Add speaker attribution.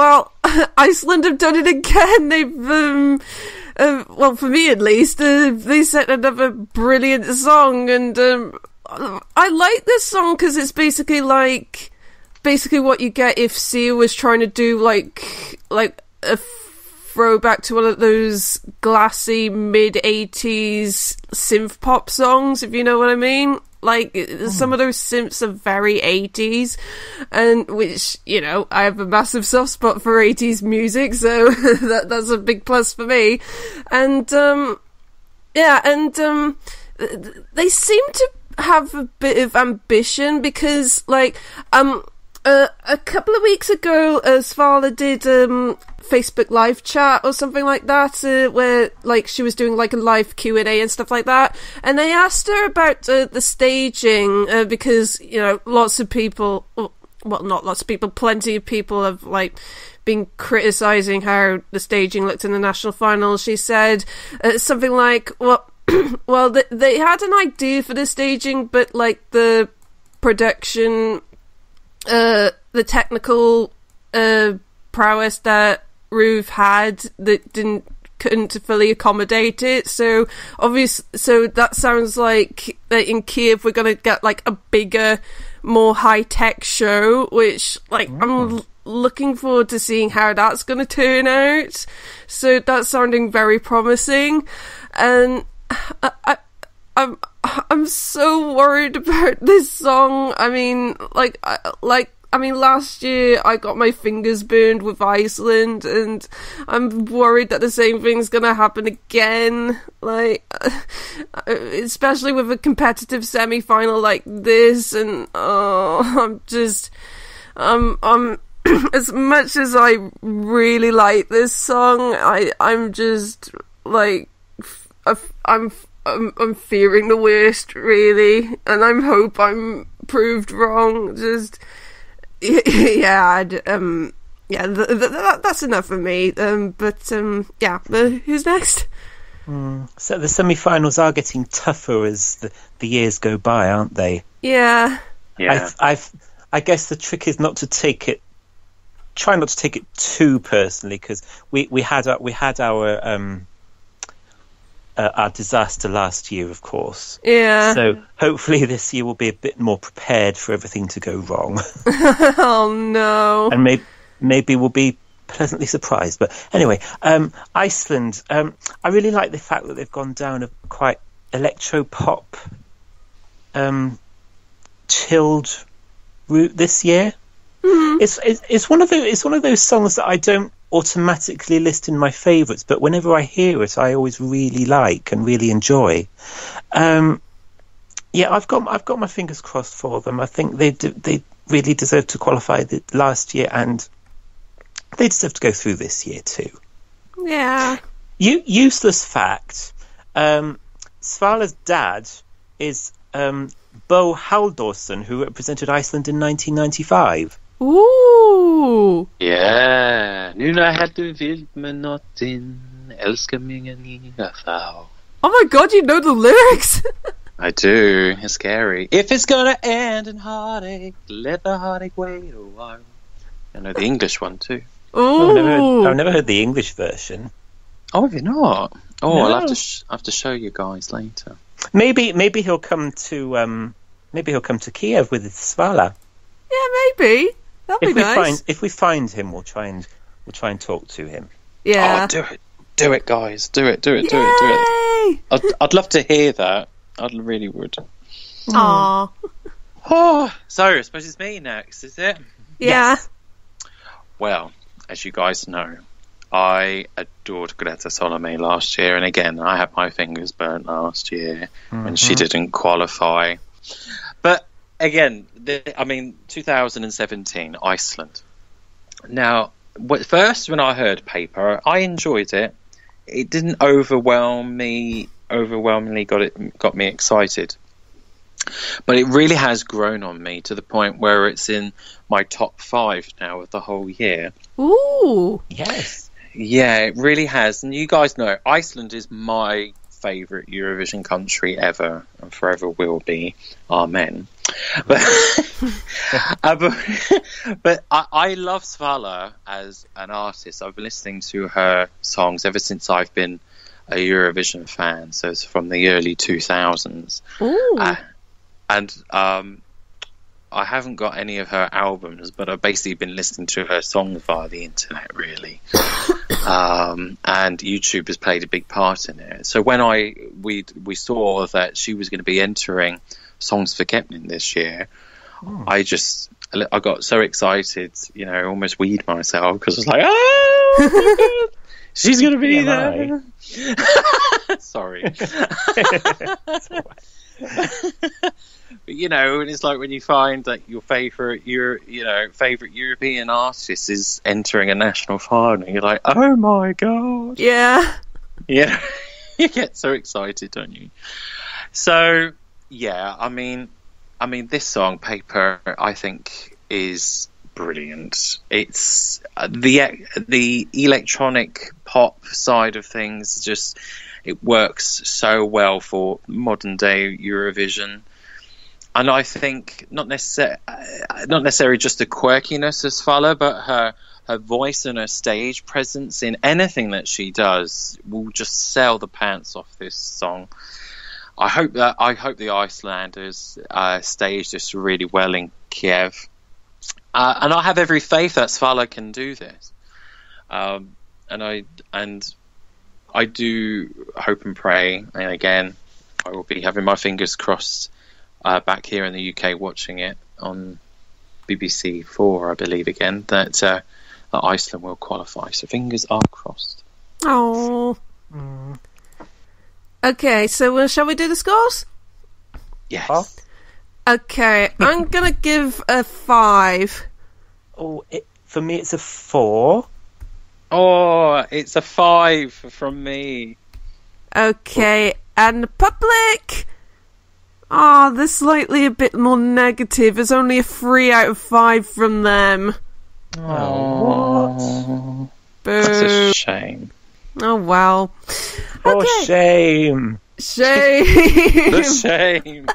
Speaker 1: well, Iceland have done it again. They've, well, for me at least, they set another brilliant song, and I like this song because it's basically what you get if Sia was trying to do like a throwback to one of those glassy mid-80s synth pop songs, if you know what I mean. Like, some of those synths are very 80s, and which, you know, I have a massive soft spot for 80s music, so that's a big plus for me. And, they seem to have a bit of ambition, because, like, a couple of weeks ago, Svala did Facebook live chat or something like that, where like she was doing like a live Q&A and stuff like that, and they asked her about the staging, because, you know, lots of people, well, not lots of people, plenty of people have like been criticising how the staging looked in the national final. She said something like, well, they had an idea for the staging, but like the production, the technical prowess that Ruth had, that couldn't fully accommodate it. So that sounds like that in Kiev we're gonna get like a bigger, more high-tech show, which like I'm looking forward to seeing how that's gonna turn out. So that's sounding very promising, and I'm so worried about this song. I mean, last year I got my fingers burned with Iceland, and I'm worried that the same thing's gonna happen again. Like, especially with a competitive semi-final like this, and I'm as much as I really like this song, I'm just like, I'm fearing the worst, really, and I hope I'm proved wrong. Just, that's enough for me. Who's next?
Speaker 2: So the semi-finals are getting tougher as the years go by, aren't they?
Speaker 1: Yeah.
Speaker 2: I guess the trick is try not to take it too personally, because we had our disaster last year, of course.
Speaker 1: Yeah.
Speaker 2: So hopefully this year we'll be a bit more prepared for everything to go wrong.
Speaker 1: Oh no.
Speaker 2: And maybe we'll be pleasantly surprised. But anyway, Iceland, I really like the fact that they've gone down a quite electro-pop, chilled route this year. Mm-hmm. It's one of those songs that I don't automatically list in my favourites, but whenever I hear it, I always really like and really enjoy. I've got my fingers crossed for them. I think they really deserve to qualify last year, and they deserve to go through this year too.
Speaker 1: Yeah.
Speaker 2: Useless fact: Svala's dad is Bo Halldórsson, who represented Iceland in 1995.
Speaker 1: Ooh!
Speaker 3: Yeah. Nu när du vill men not in, älskar mig nya frau.
Speaker 1: Oh my god, you know the lyrics!
Speaker 3: I do. It's scary. If it's gonna end in heartache, let the heartache wait a while. I know the English one too.
Speaker 1: Ooh!
Speaker 2: I've never heard the English version.
Speaker 3: Oh, have you not? Oh,
Speaker 2: No.
Speaker 3: I'll have to show you guys later.
Speaker 2: Maybe he'll come to Kiev with Svala.
Speaker 1: Yeah, maybe. That'd be nice.
Speaker 2: If we find him, we'll try and talk to him.
Speaker 1: Yeah.
Speaker 3: Oh, do it, guys. Do it.
Speaker 1: Yay!
Speaker 3: I'd love to hear that. I really would.
Speaker 1: Aww.
Speaker 3: Oh, so I suppose it's me next, is it?
Speaker 1: Yeah.
Speaker 2: Yes.
Speaker 3: Well, as you guys know, I adored Greta Salome last year, and again, I had my fingers burnt last year when she didn't qualify. But again, 2017, Iceland. Now, first when I heard Paper, I enjoyed it. It didn't overwhelmingly got me excited. But it really has grown on me to the point where it's in my top 5 now of the whole year.
Speaker 1: Ooh.
Speaker 2: Yes.
Speaker 3: Yeah, it really has. And you guys know, Iceland is my favourite Eurovision country ever, and forever will be. Amen. but I love Svala as an artist. I've been listening to her songs ever since I've been a Eurovision fan. So it's from the early 2000s. And I haven't got any of her albums, but I've basically been listening to her songs via the internet, really. And YouTube has played a big part in it. So when we saw that she was going to be entering Songs for Kepnin this year, I got so excited, almost weed myself, because I was like, oh, she's going to be there. Sorry. But and it's like when you find that your favorite European artist is entering a national final, you're like, oh my god,
Speaker 1: yeah,
Speaker 3: you get so excited, don't you? So yeah, I mean, this song "Paper" I think is brilliant. It's the electronic pop side of things. Just it works so well for modern day Eurovision. And I think not necessarily just the quirkiness of Svala, but her voice and her stage presence in anything that she does will just sell the pants off this song. I hope the Icelanders stage this really well in Kiev, and I have every faith that Svala can do this. And I do hope and pray, and again, I will be having my fingers crossed. Back here in the UK, watching it on BBC 4, I believe, again, that Iceland will qualify. So fingers are crossed.
Speaker 1: Oh. Okay, so shall we do the scores?
Speaker 3: Yes.
Speaker 2: Huh?
Speaker 1: Okay, I'm going to give a 5.
Speaker 2: Oh, for me, it's a 4.
Speaker 3: Oh, it's a 5 from me.
Speaker 1: Okay, and the public... they're slightly a bit more negative. There's only a 3 out of 5 from them.
Speaker 3: Oh,
Speaker 1: boo.
Speaker 3: That's a shame.
Speaker 1: Oh, well.
Speaker 2: Oh,
Speaker 1: Okay.
Speaker 2: shame.
Speaker 1: Shame.
Speaker 3: The shame.